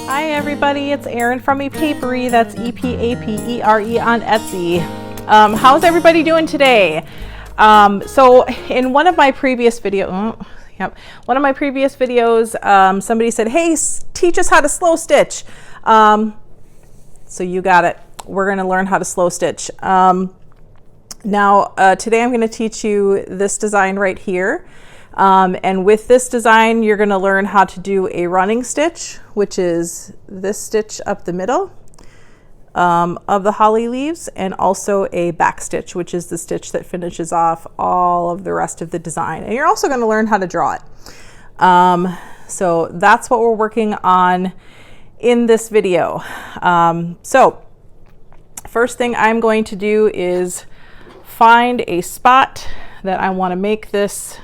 Hi everybody, it's Erin from Epapere. That's E-P-A-P-E-R-E on Etsy. How's everybody doing today? So in one of my previous videos, somebody said, hey, teach us how to slow stitch. So you got it. We're going to learn how to slow stitch. Now, today I'm going to teach you this design right here. And with this design, you're going to learn how to do a running stitch, which is this stitch up the middle of the holly leaves, and also a back stitch, which is the stitch that finishes off all of the rest of the design. And you're also going to learn how to draw it. So that's what we're working on in this video. So first thing I'm going to do is find a spot that I want to make this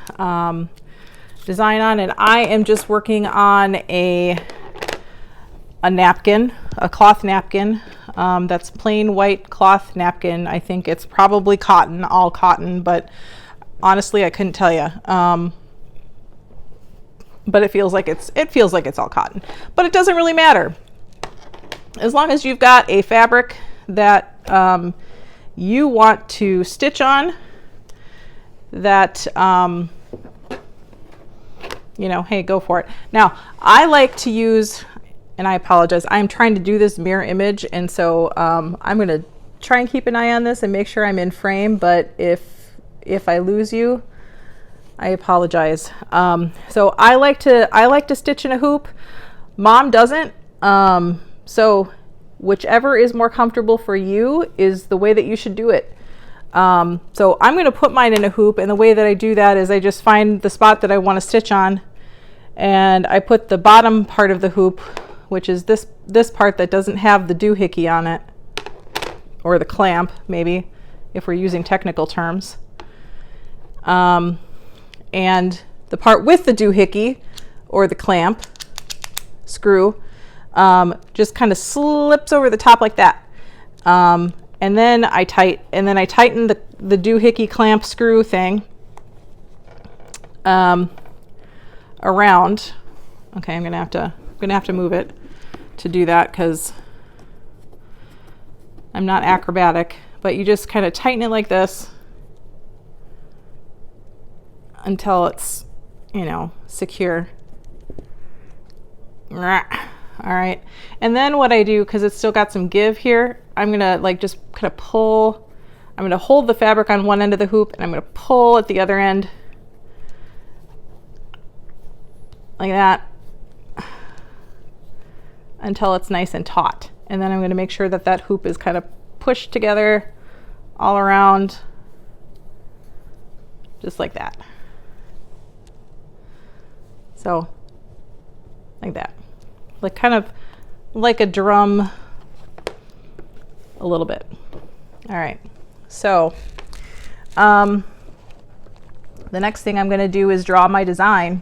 design on, and I am just working on a napkin, a cloth napkin. That's plain white cloth napkin. I think it's probably cotton, all cotton, but honestly I couldn't tell you. But it feels like it's all cotton, but it doesn't really matter as long as you've got a fabric that you want to stitch on, that you know, hey, go for it. Now I like to use, and I apologize, I'm trying to do this mirror image, and so I'm going to try and keep an eye on this and make sure I'm in frame, but if I lose you, I apologize. So I like to stitch in a hoop. Mom doesn't, so whichever is more comfortable for you is the way that you should do it. So I'm going to put mine in a hoop, and the way that I do that is I just find the spot that I want to stitch on, and I put the bottom part of the hoop, which is this part that doesn't have the doohickey on it, or the clamp maybe, if we're using technical terms. And the part with the doohickey or the clamp screw just kind of slips over the top like that. And then I tighten the doohickey clamp screw thing around. Okay, I'm gonna have to move it to do that because I'm not acrobatic. But you just kind of tighten it like this until it's, you know, secure. All right, and then what I do, because it's still got some give here, I'm gonna like just kind of pull. I'm gonna hold the fabric on one end of the hoop, and I'm gonna pull at the other end like that until it's nice and taut. And then I'm gonna make sure that that hoop is kind of pushed together all around, just like that. So like that, like kind of like a drum a little bit. All right, so the next thing I'm going to do is draw my design,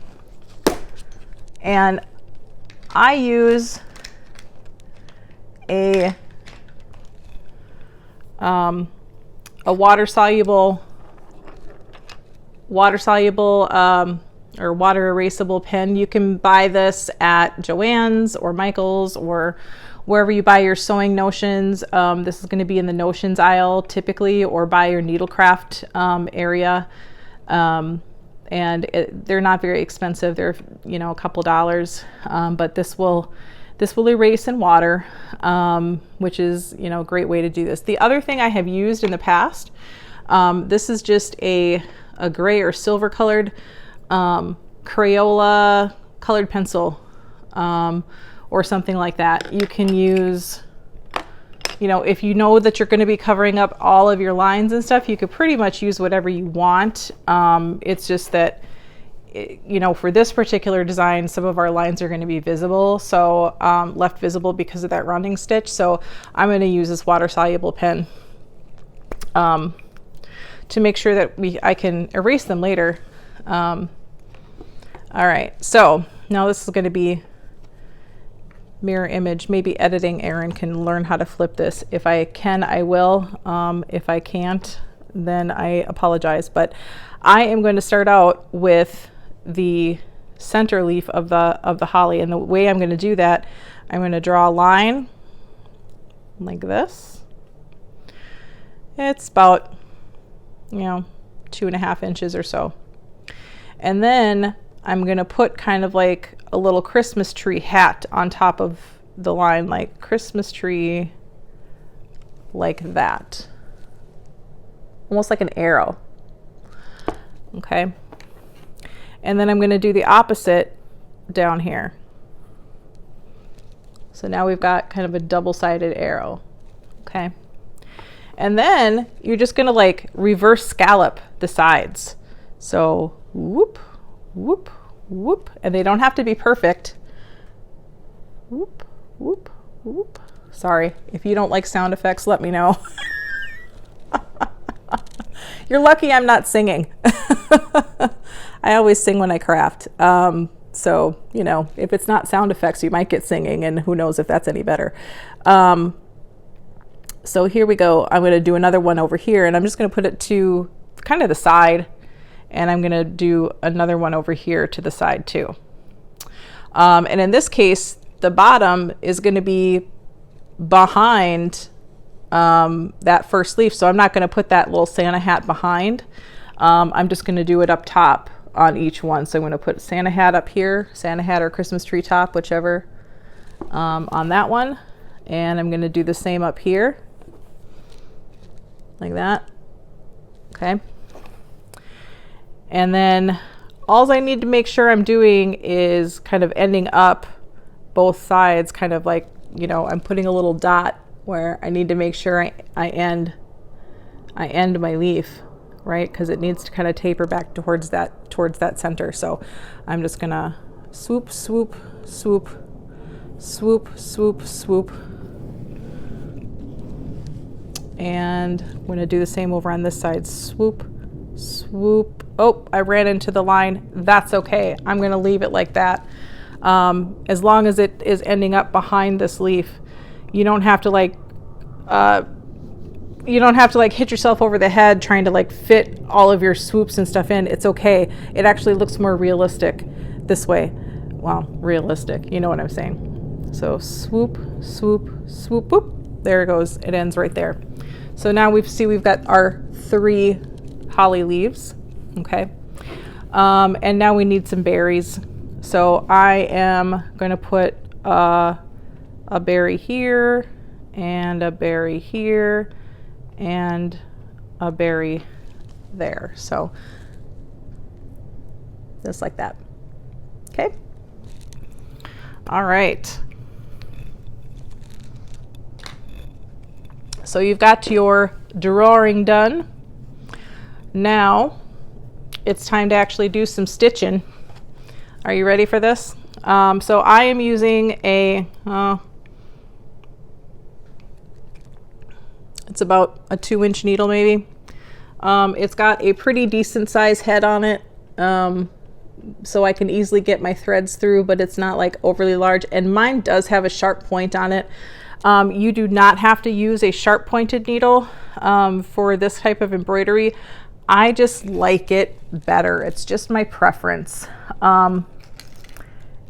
and I use a water soluble or water erasable pen. You can buy this at Joann's or Michael's or wherever you buy your sewing notions. This is going to be in the notions aisle typically, or by your needlecraft area. And they're not very expensive. They're, you know, a couple dollars, but this will erase in water, which is, you know, a great way to do this. The other thing I have used in the past, this is just a gray or silver colored Crayola colored pencil, or something like that. You can use, you know, if you know that you're going to be covering up all of your lines and stuff, you could pretty much use whatever you want. It's just that, you know, for this particular design, some of our lines are going to be visible, so left visible because of that running stitch. So I'm going to use this water soluble pen to make sure that I can erase them later. All right, so now this is going to be mirror image. Maybe editing, Erin can learn how to flip this. If I can, I will. If I can't, then I apologize. But I am going to start out with the center leaf of the holly, and the way I'm going to do that, I'm going to draw a line like this. It's about, 2.5 inches or so. And then I'm going to put kind of like a little Christmas tree hat on top of the line, like Christmas tree, like that. Almost like an arrow. Okay. And then I'm going to do the opposite down here. So now we've got kind of a double-sided arrow. Okay. And then you're just going to like reverse scallop the sides. So whoop, whoop, whoop. And they don't have to be perfect. Whoop, whoop, whoop. Sorry, if you don't like sound effects, let me know. You're lucky I'm not singing. I always sing when I craft. So, if it's not sound effects, you might get singing, and who knows if that's any better. So here we go. I'm going to do another one over here, and I'm just going to put it to kind of the side, and I'm going to do another one over here to the side too. And in this case, the bottom is going to be behind that first leaf, so I'm not going to put that little Santa hat behind. I'm just going to do it up top on each one. So I'm going to put Santa hat up here, Santa hat or Christmas tree top, whichever, on that one. And I'm going to do the same up here, like that. Okay. And then all I need to make sure I'm doing is kind of ending up both sides, kind of like, I'm putting a little dot where I need to make sure I end my leaf, right? Because it needs to kind of taper back towards that center. So I'm just gonna swoop, swoop, swoop, swoop, swoop, swoop. And I'm gonna do the same over on this side. Swoop, swoop. Oh, I ran into the line. That's okay. I'm gonna leave it like that. As long as it is ending up behind this leaf, you don't have to hit yourself over the head trying to like fit all of your swoops and stuff in. It's okay. It actually looks more realistic this way. Well, realistic, you know what I'm saying. So swoop, swoop, swoop, whoop. There it goes. It ends right there. So now we've got our 3 holly leaves. Okay. And now we need some berries. So I am going to put a berry here, and a berry here, and a berry there. So just like that. Okay. All right. So you've got your drawing done. Now it's time to actually do some stitching. Are you ready for this? So I am using it's about a 2-inch needle maybe. It's got a pretty decent size head on it, so I can easily get my threads through, but it's not like overly large, and mine does have a sharp point on it. You do not have to use a sharp pointed needle for this type of embroidery. I just like it better. It's just my preference.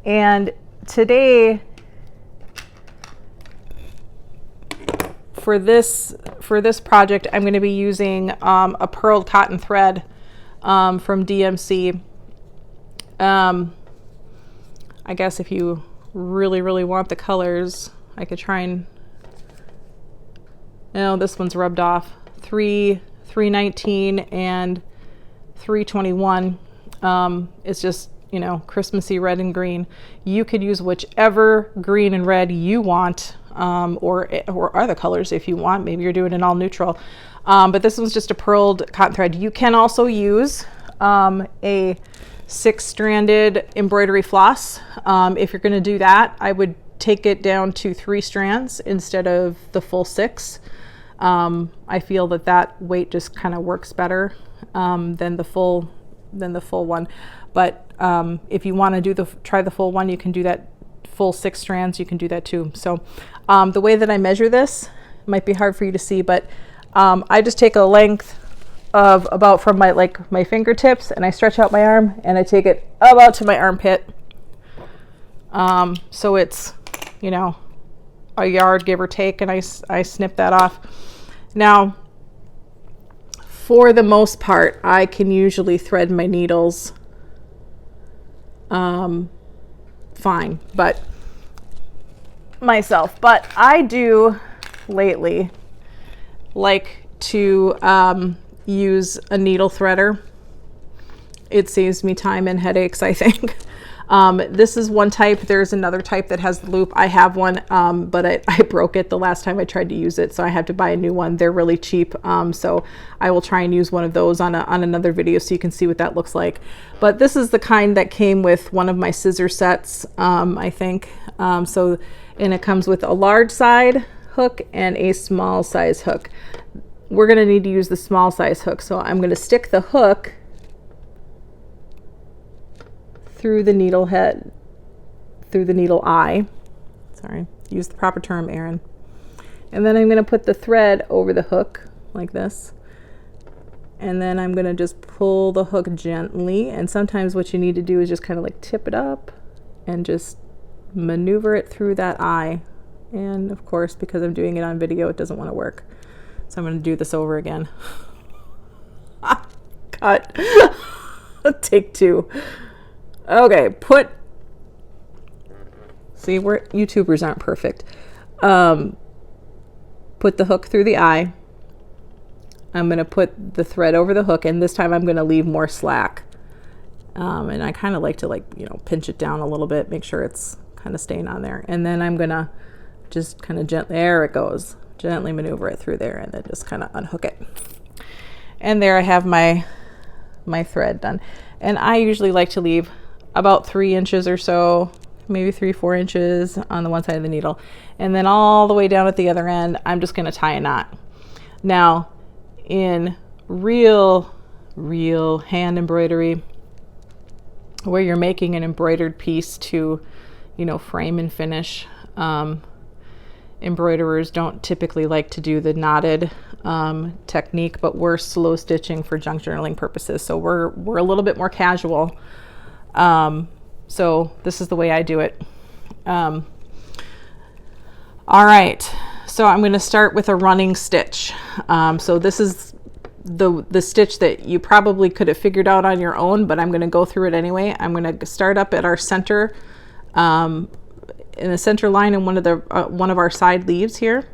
And today, for this project, I'm going to be using a purled cotton thread from DMC. I guess if you really want the colors, I could try and, no, this one's rubbed off. 319 and 321. It's just, Christmassy red and green. You could use whichever green and red you want, or other colors if you want. Maybe you're doing an all neutral. But this one's just a purled cotton thread. You can also use a 6-stranded embroidery floss. If you're going to do that, I would take it down to 3 strands instead of the full 6. I feel that weight just kind of works better than the full one. But if you want to try the full one, you can do that. Full 6 strands, you can do that too. So the way that I measure this might be hard for you to see, but I just take a length of about from my fingertips, and I stretch out my arm, and I take it about to my armpit. So it's you know, a yard, give or take, and I snip that off. Now, for the most part, I can usually thread my needles fine, but myself. But I do lately like to use a needle threader. It saves me time and headaches, I think. This is one type. There's another type that has the loop. I have one, but I broke it the last time I tried to use it, so I had to buy a new one. They're really cheap, so I will try and use one of those on another video so you can see what that looks like. But this is the kind that came with one of my scissor sets, I think. And it comes with a large side hook and a small size hook. We're going to need to use the small size hook, so I'm going to stick the hook through the needle head, through the needle eye. Sorry, use the proper term, Erin. And then I'm going to put the thread over the hook like this. And then I'm going to just pull the hook gently. And sometimes what you need to do is just kind of like tip it up and just maneuver it through that eye. And of course, because I'm doing it on video, it doesn't want to work. So I'm going to do this over again. Cut. Take two. Okay, see, we're YouTubers aren't perfect. Put the hook through the eye. I'm going to put the thread over the hook, and this time I'm going to leave more slack. And I kind of like to, like, you know, pinch it down a little bit, make sure it's kind of staying on there. And then I'm going to just kind of gently, there it goes, gently maneuver it through there, and then just kind of unhook it. And there I have my thread done. And I usually like to leave about 3 inches or so, maybe 3-4 inches on the one side of the needle. And then all the way down at the other end, I'm just going to tie a knot. Now, in real hand embroidery, where you're making an embroidered piece to, you know, frame and finish, embroiderers don't typically like to do the knotted technique, but we're slow stitching for junk journaling purposes, so we're a little bit more casual. So this is the way I do it. All right, so I'm going to start with a running stitch. So this is the stitch that you probably could have figured out on your own, but I'm going to go through it anyway. I'm going to start up at our center, in the center line in one of our side leaves here,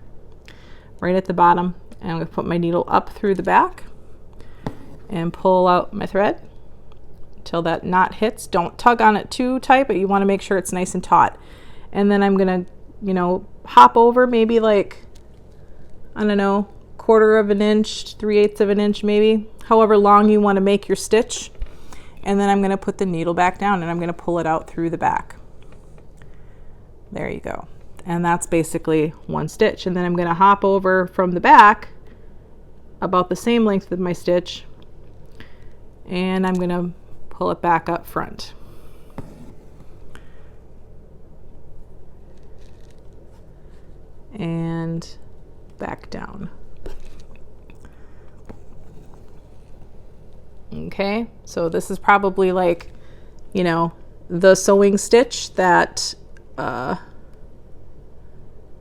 right at the bottom. And I'm going to put my needle up through the back and pull out my thread till that knot hits. Don't tug on it too tight, but you want to make sure it's nice and taut. And then I'm going to, you know, hop over maybe like, I don't know, 1/4 of an inch, 3/8 of an inch maybe, however long you want to make your stitch. And then I'm going to put the needle back down and I'm going to pull it out through the back. There you go. And that's basically one stitch. And then I'm going to hop over from the back about the same length of my stitch, and I'm going to pull it back up front. And back down. Okay, so this is probably like, you know, the sewing stitch that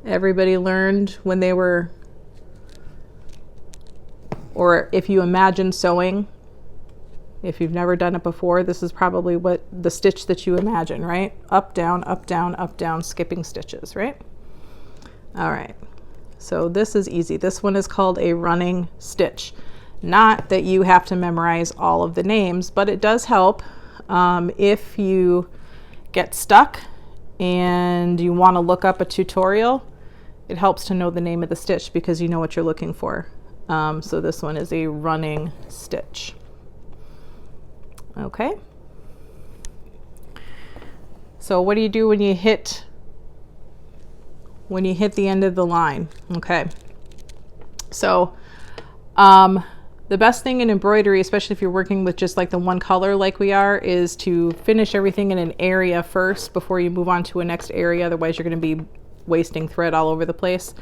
everybody learned when they were, or if you imagine sewing, if you've never done it before, this is probably what the stitch that you imagine, right? Up, down, up, down, up, down, skipping stitches, right? All right, so this is easy. This one is called a running stitch. Not that you have to memorize all of the names, but it does help if you get stuck and you want to look up a tutorial. It helps to know the name of the stitch because you know what you're looking for. So this one is a running stitch. Okay. So what do you do when you hit the end of the line? Okay. So the best thing in embroidery, especially if you're working with just like the one color like we are, is to finish everything in an area first before you move on to a next area. Otherwise you're going to be wasting thread all over the place.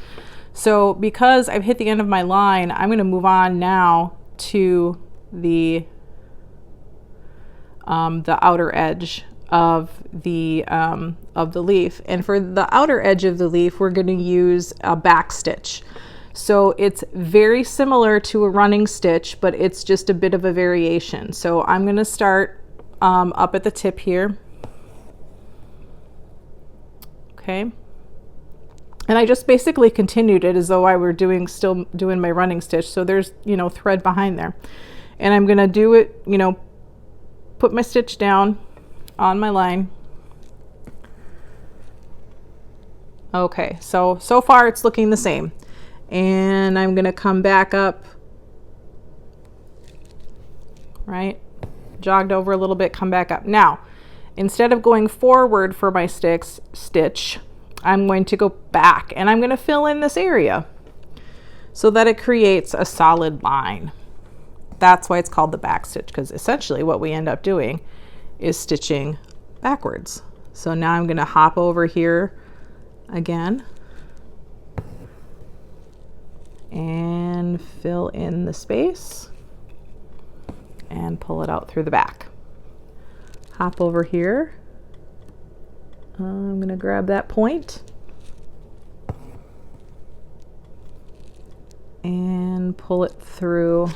So because I've hit the end of my line, I'm going to move on now to the outer edge of the leaf. And for the outer edge of the leaf, we're going to use a backstitch. So it's very similar to a running stitch, but it's just a bit of a variation. So I'm going to start up at the tip here. Okay. And I just basically continued it as though I were still doing my running stitch. So there's, you know, thread behind there. And I'm going to do it, you know, put my stitch down on my line. Okay, so far it's looking the same. And I'm going to come back up, right? Jogged over a little bit, come back up. Now, instead of going forward for my stitch, I'm going to go back and I'm going to fill in this area so that it creates a solid line. That's why it's called the back stitch, because essentially what we end up doing is stitching backwards. So now I'm going to hop over here again and fill in the space and pull it out through the back. Hop over here. I'm going to grab that point and pull it through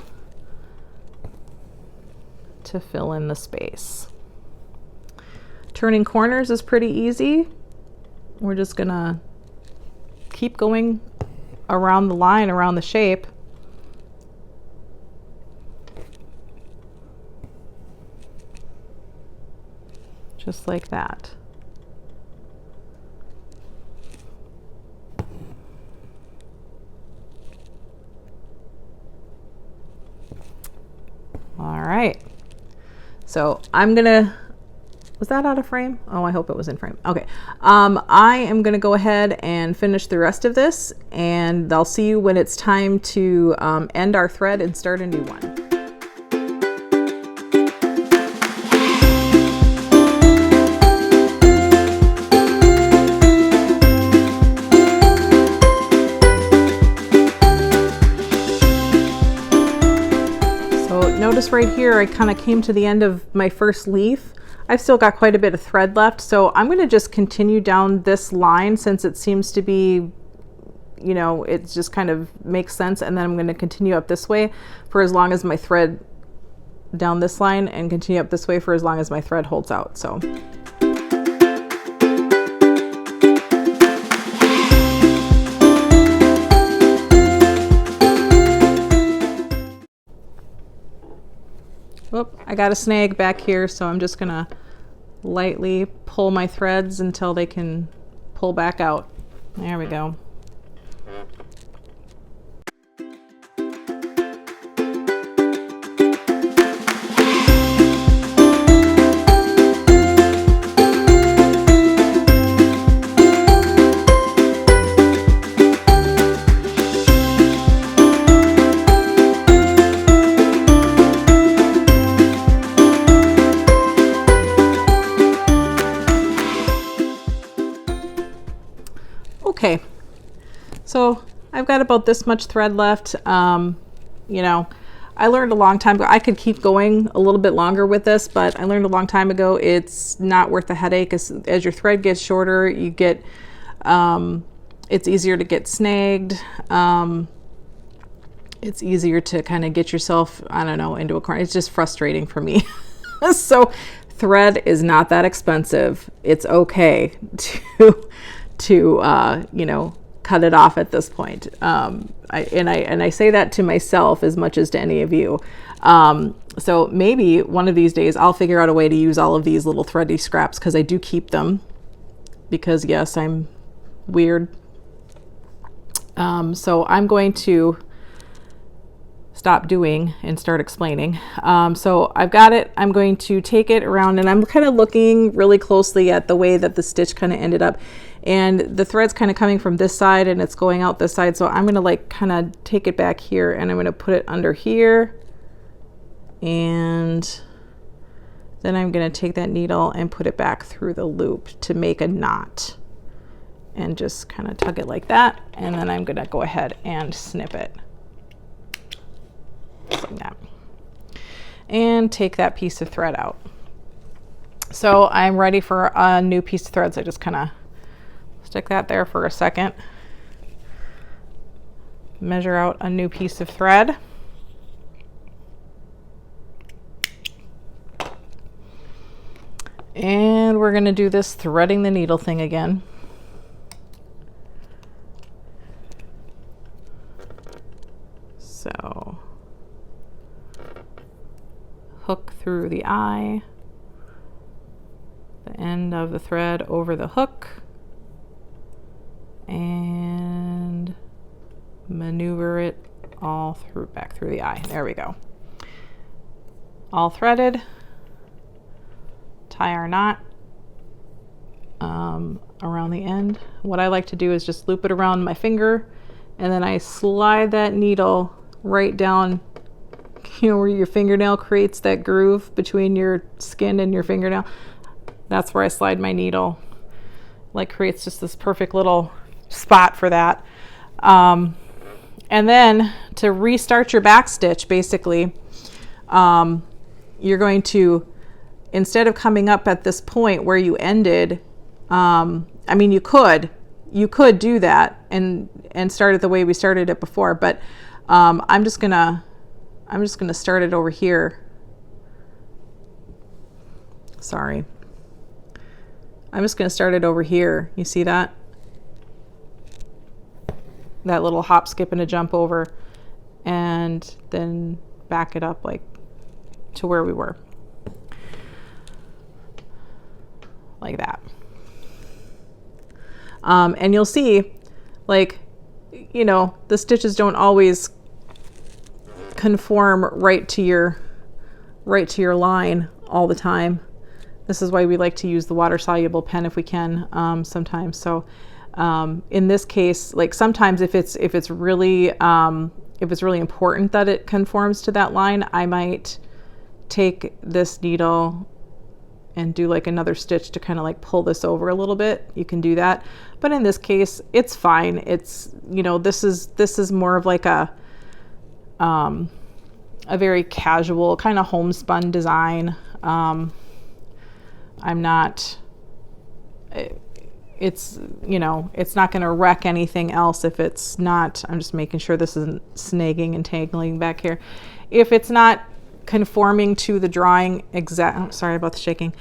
to fill in the space. Turning corners is pretty easy. We're just going to keep going around the line, around the shape. Just like that. All right. So I'm gonna, was that out of frame? Oh, I hope it was in frame. Okay. I am gonna go ahead and finish the rest of this, and I'll see you when it's time to end our thread and start a new one. Notice right here, I kind of came to the end of my first leaf. I've still got quite a bit of thread left, so I'm going to just continue down this line since it seems to be, you know, it just kind of makes sense. And then I'm going to continue up this way for as long as my thread down this line, and continue up this way for as long as my thread holds out. So. Whoop, I got a snag back here, so I'm just gonna lightly pull my threads until they can pull back out. There we go. Okay, so I've got about this much thread left. You know, I learned a long time ago, I could keep going a little bit longer with this, but I learned a long time ago it's not worth the headache. As your thread gets shorter, you get, it's easier to get snagged. It's easier to kind of get yourself, I don't know, into a corner. It's just frustrating for me. So thread is not that expensive. It's okay to you know, cut it off at this point. I say that to myself as much as to any of you. So maybe one of these days I'll figure out a way to use all of these little thready scraps, because I do keep them, because yes, I'm weird. So I'm going to stop doing and start explaining. So I've got it. I'm going to take it around, and I'm kind of looking really closely at the way that the stitch kind of ended up, and the thread's kind of coming from this side and it's going out this side. So I'm going to like kind of take it back here, and I'm going to put it under here, and then I'm going to take that needle and put it back through the loop to make a knot, and just kind of tug it like that. And then I'm going to go ahead and snip it. Like that, and take that piece of thread out. So I'm ready for a new piece of thread. So I just kind of stick that there for a second. Measure out a new piece of thread. And we're going to do this threading the needle thing again. So hook through the eye, the end of the thread over the hook, and maneuver it all through, back through the eye. There we go. All threaded. Tie our knot around the end. What I like to do is just loop it around my finger, and then I slide that needle right down, you know, where your fingernail creates that groove between your skin and your fingernail. That's where I slide my needle. Like, creates just this perfect little spot for that. And then to restart your back stitch, basically, you're going to, instead of coming up at this point where you ended, I mean, you could do that and start it the way we started it before, but I'm just gonna start it over here. Sorry. I'm just gonna start it over here. You see that? That little hop, skip, and a jump over, and then back it up like to where we were. Like that. And you'll see, like, you know, the stitches don't always conform right to your line all the time. This is why we like to use the water soluble pen if we can, sometimes. So in this case, like, sometimes if it's really important that it conforms to that line, I might take this needle and do like another stitch to kind of like pull this over a little bit. You can do that, but in this case it's fine. It's, you know, this is more of like a very casual kind of homespun design. I'm not, it's, you know, it's not going to wreck anything else if it's not. I'm just making sure this isn't snagging and tangling back here. If it's not conforming to the drawing sorry about the shaking.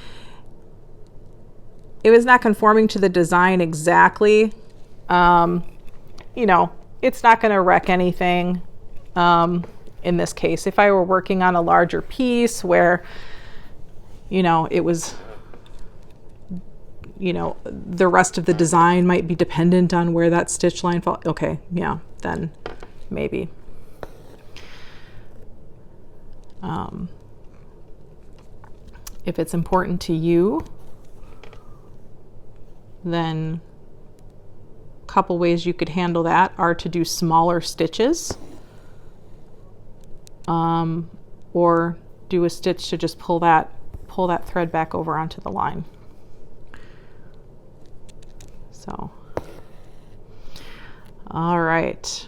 It was not conforming to the design exactly. You know, it's not going to wreck anything. In this case, if I were working on a larger piece where, you know, it was, you know, the rest of the design might be dependent on where that stitch line falls. Okay, yeah, then maybe. If it's important to you, then a couple ways you could handle that are to do smaller stitches, or do a stitch to just pull that thread back over onto the line. So, all right,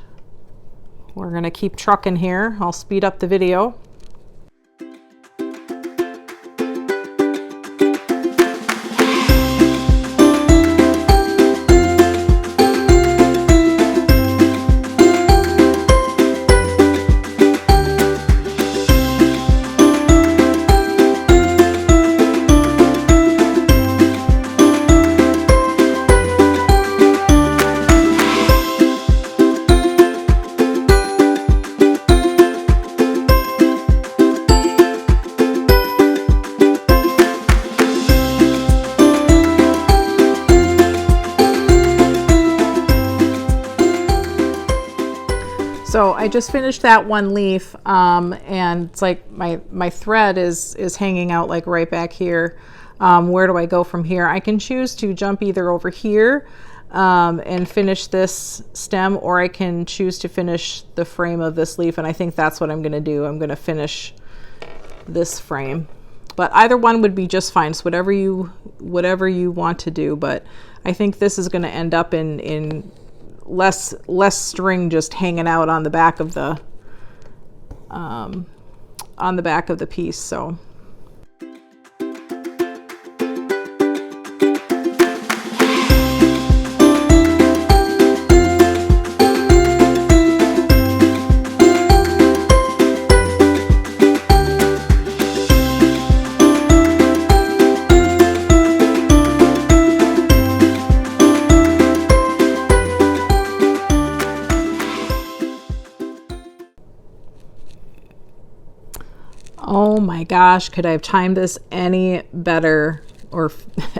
we're gonna keep trucking here. I'll speed up the video. So I just finished that one leaf, and it's like my thread is hanging out like right back here. Where do I go from here? I can choose to jump either over here and finish this stem, or I can choose to finish the frame of this leaf, and I think that's what I'm going to do. I'm going to finish this frame, but either one would be just fine. So whatever you want to do, but I think this is going to end up in less string just hanging out on the back of the piece. So Oh my gosh, could I have timed this any better or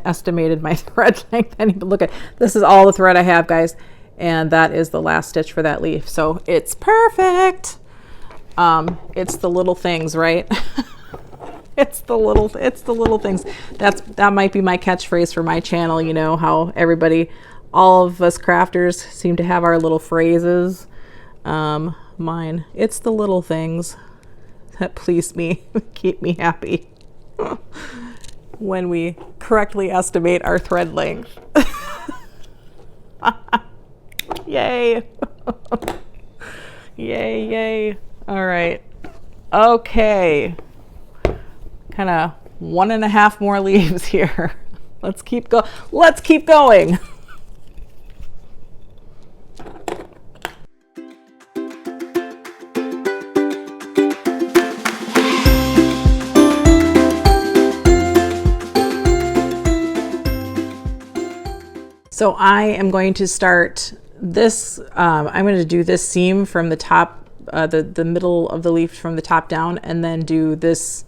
estimated my thread length any? Look at this, is all the thread I have, guys, and that is the last stitch for that leaf, so it's perfect. It's the little things, right? It's the little things. That might be my catchphrase for my channel. You know how all of us crafters seem to have our little phrases. Mine, it's the little things that please me, keep me happy. When we correctly estimate our thread length. Yay. Yay, yay. All right. Okay. Kind of 1.5 more leaves here. Let's keep going. So I am going to start this, I'm going to do this seam from the top, the middle of the leaf from the top down, and then do this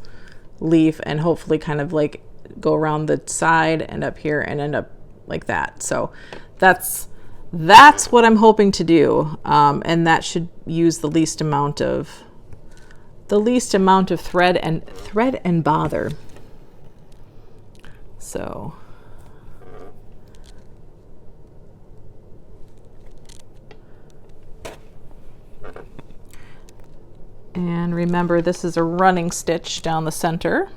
leaf and hopefully kind of like go around the side and up here and end up like that. So that's what I'm hoping to do, and that should use the least amount of thread and bother. So and remember, this is a running stitch down the center.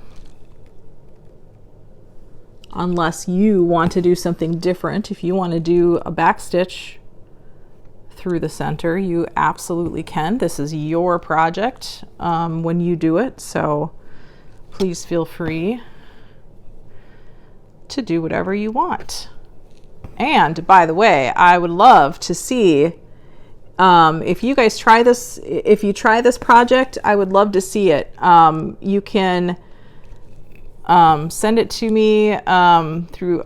Unless you want to do something different, if you want to do a back stitch through the center, you absolutely can. This is your project when you do it, so please feel free to do whatever you want. And by the way, I would love to see if you guys try this, if you try this project, I would love to see it. You can send it to me through,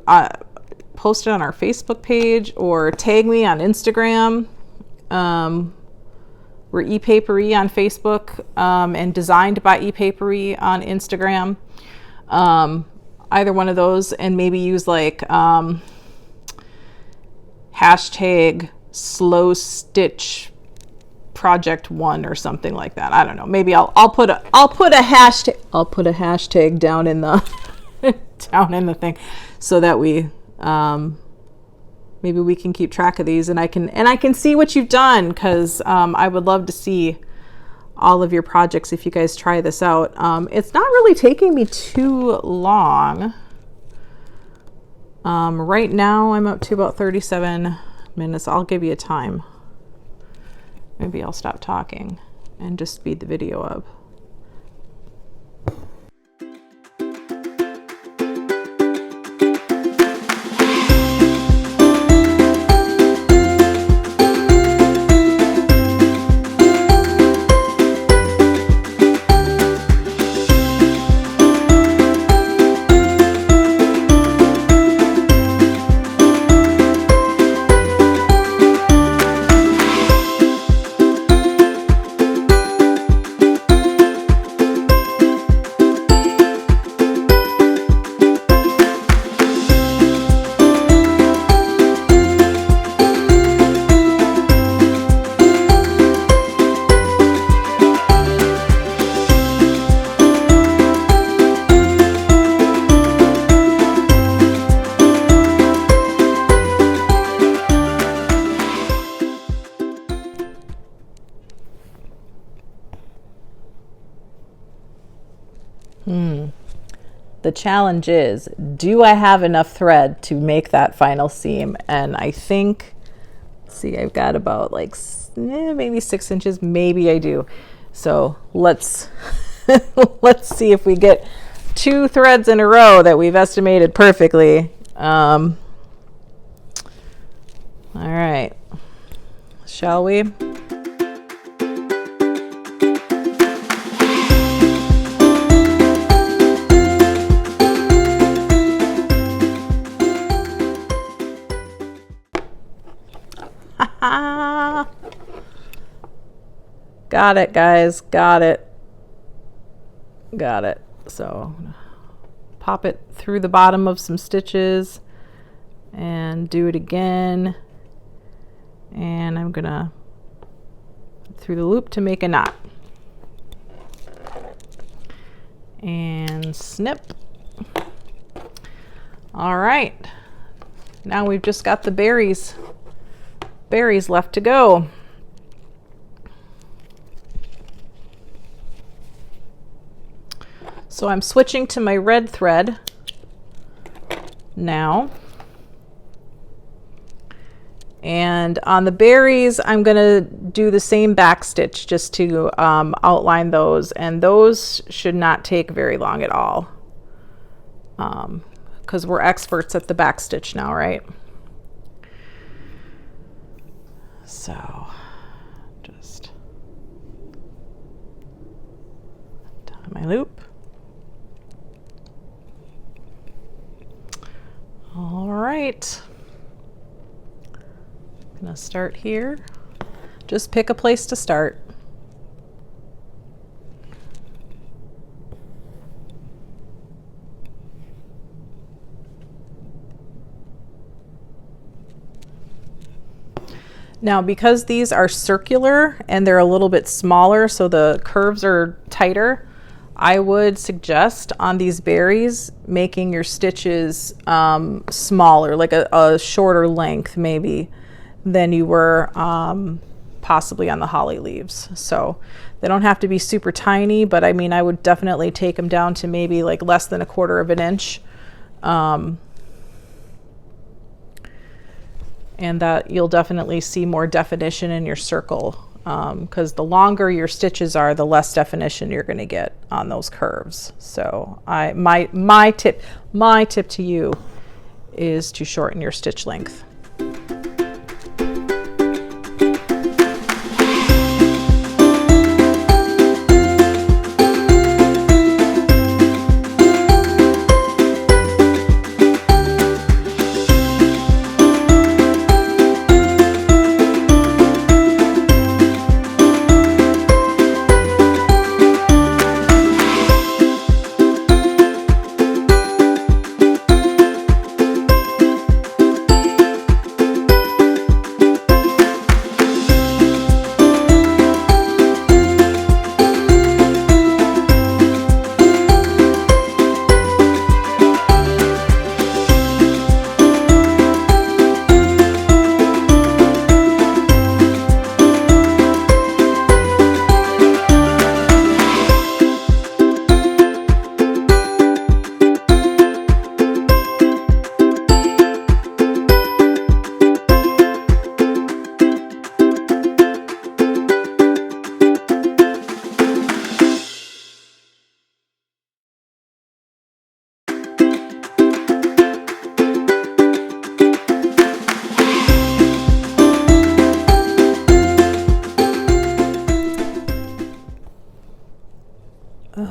post it on our Facebook page or tag me on Instagram. We're ePapery on Facebook and DesignedByEpapere on Instagram. Either one of those, and maybe use like hashtag slow stitch project 1 or something like that. I don't know. Maybe I'll put a hashtag down in the down in the thing, so that we maybe we can keep track of these, and I can see what you've done, because I would love to see all of your projects if you guys try this out. It's not really taking me too long. Right now I'm up to about 37 minutes. I'll give you a time. Maybe I'll stop talking and just speed the video up. The challenge is, do I have enough thread to make that final seam? And I think, let's see, I've got about like maybe 6 inches, maybe I do. So let's let's see if we get 2 threads in a row that we've estimated perfectly. All right, shall we? Got it, guys, got it. Got it. So pop it through the bottom of some stitches and do it again. And I'm gonna through the loop to make a knot. And snip. All right. Now we've just got the berries left to go. So I'm switching to my red thread now. And on the berries, I'm gonna do the same back stitch just to outline those, and those should not take very long at all, because we're experts at the back stitch now, right? So just tie my loop. All right. I'm gonna start here. Just pick a place to start. Now, because these are circular and they're a little bit smaller, so the curves are tighter, I would suggest on these berries making your stitches smaller, like a shorter length maybe than you were possibly on the holly leaves. So they don't have to be super tiny, but I mean, I would definitely take them down to maybe like less than 1/4 of an inch. And that you'll definitely see more definition in your circle, because the longer your stitches are, the less definition you're going to get on those curves. So my tip to you is to shorten your stitch length.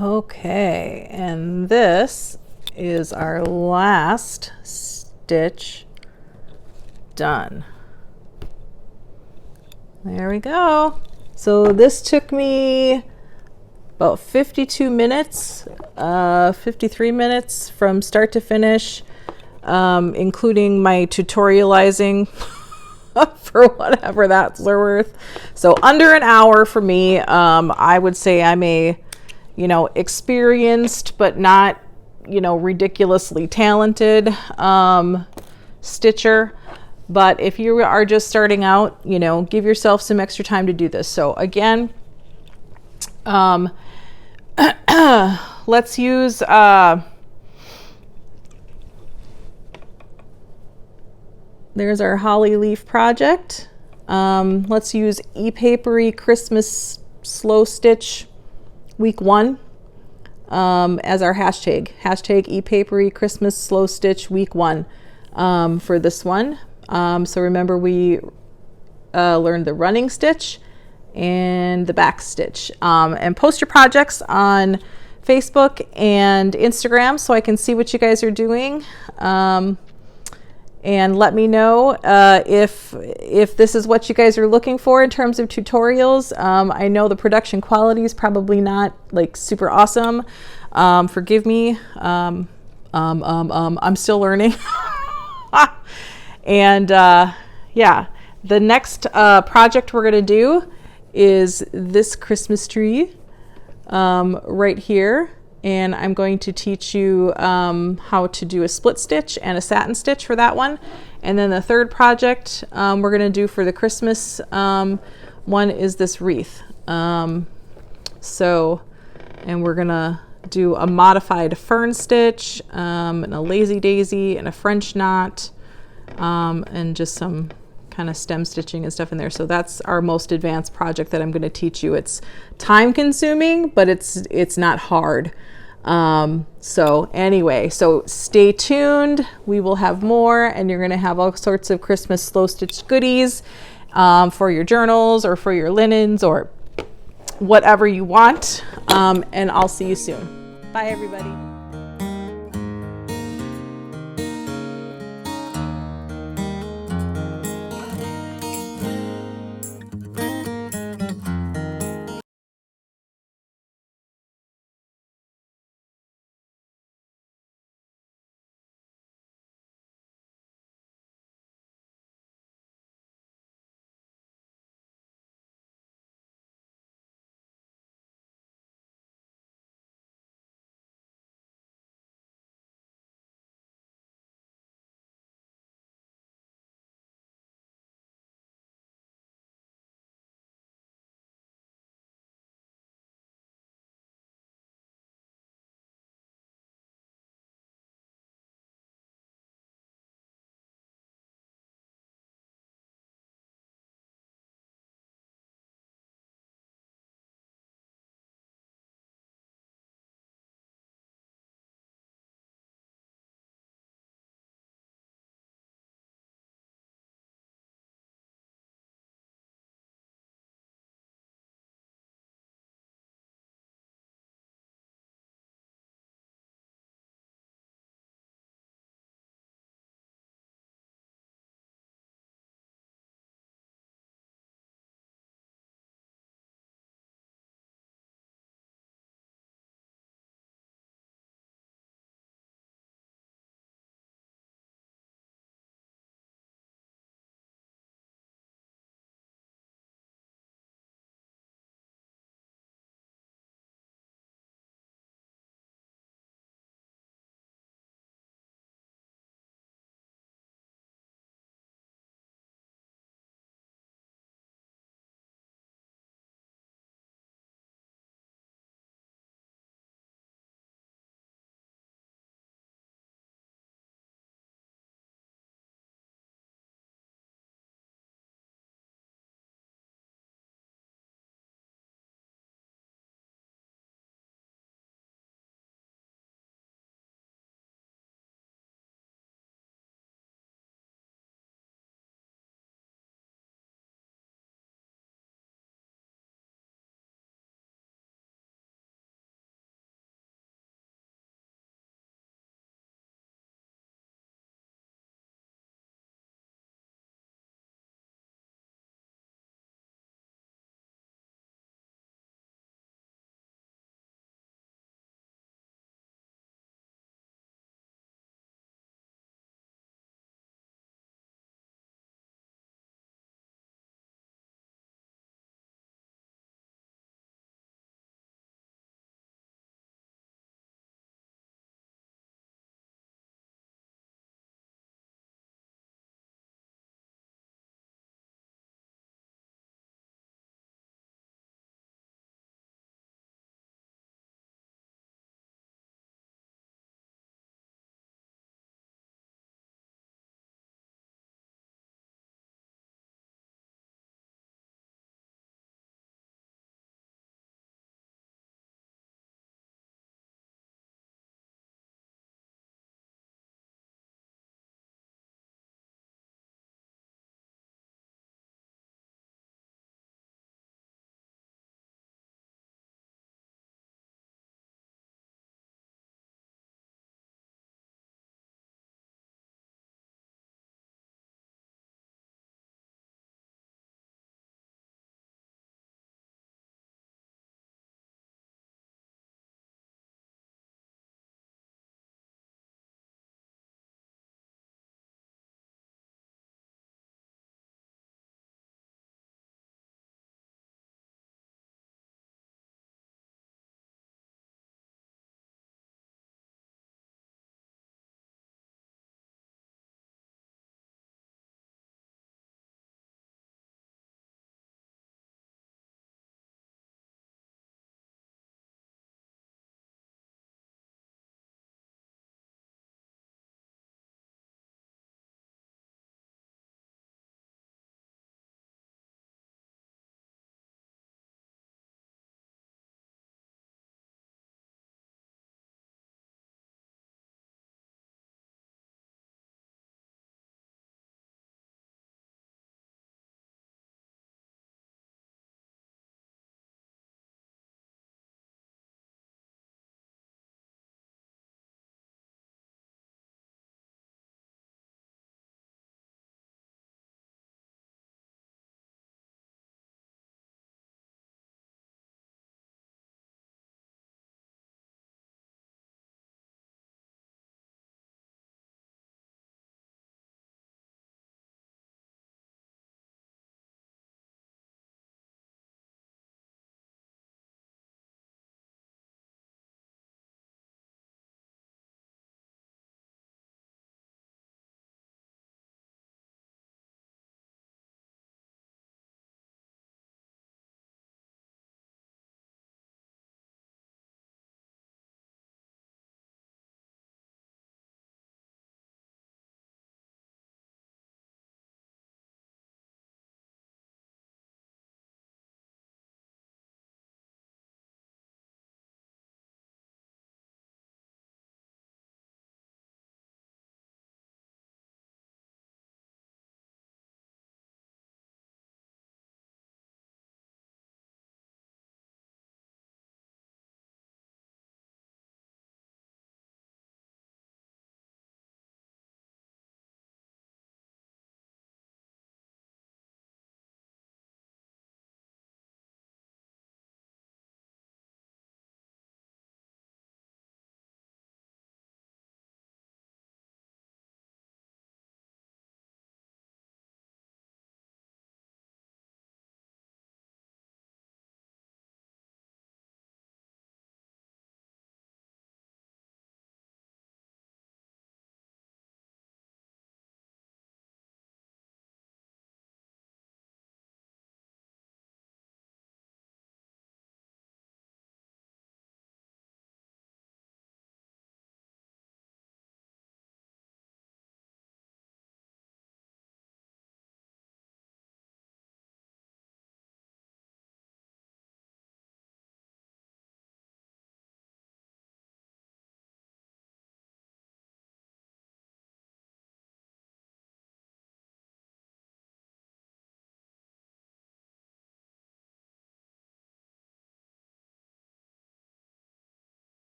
Okay, and this is our last stitch done. There we go. So this took me about 52 minutes, 53 minutes from start to finish, including my tutorializing for whatever that's worth. So under an hour for me. I would say I'm a experienced but not ridiculously talented stitcher. But if you are just starting out, give yourself some extra time to do this. So again, let's use there's our holly leaf project. Let's use ePapery Christmas slow stitch week 1 as our hashtag ePapery Christmas slow stitch week 1 for this one. So remember, we learned the running stitch and the back stitch. And post your projects on Facebook and Instagram so I can see what you guys are doing. and let me know if this is what you guys are looking for in terms of tutorials. I know the production quality is probably not like super awesome. Forgive me. I'm still learning. And yeah, the next project we're going to do is this Christmas tree right here. And I'm going to teach you how to do a split stitch and a satin stitch for that one. And then the third project we're going to do for the Christmas one is this wreath. And we're going to do a modified fern stitch and a lazy daisy and a French knot and just some kind of stem stitching and stuff in there. So that's our most advanced project that I'm going to teach you. It's time consuming, but it's not hard. So anyway, so stay tuned. We will have more, and you're going to have all sorts of Christmas slow stitch goodies for your journals or for your linens or whatever you want. And I'll see you soon. Bye, everybody.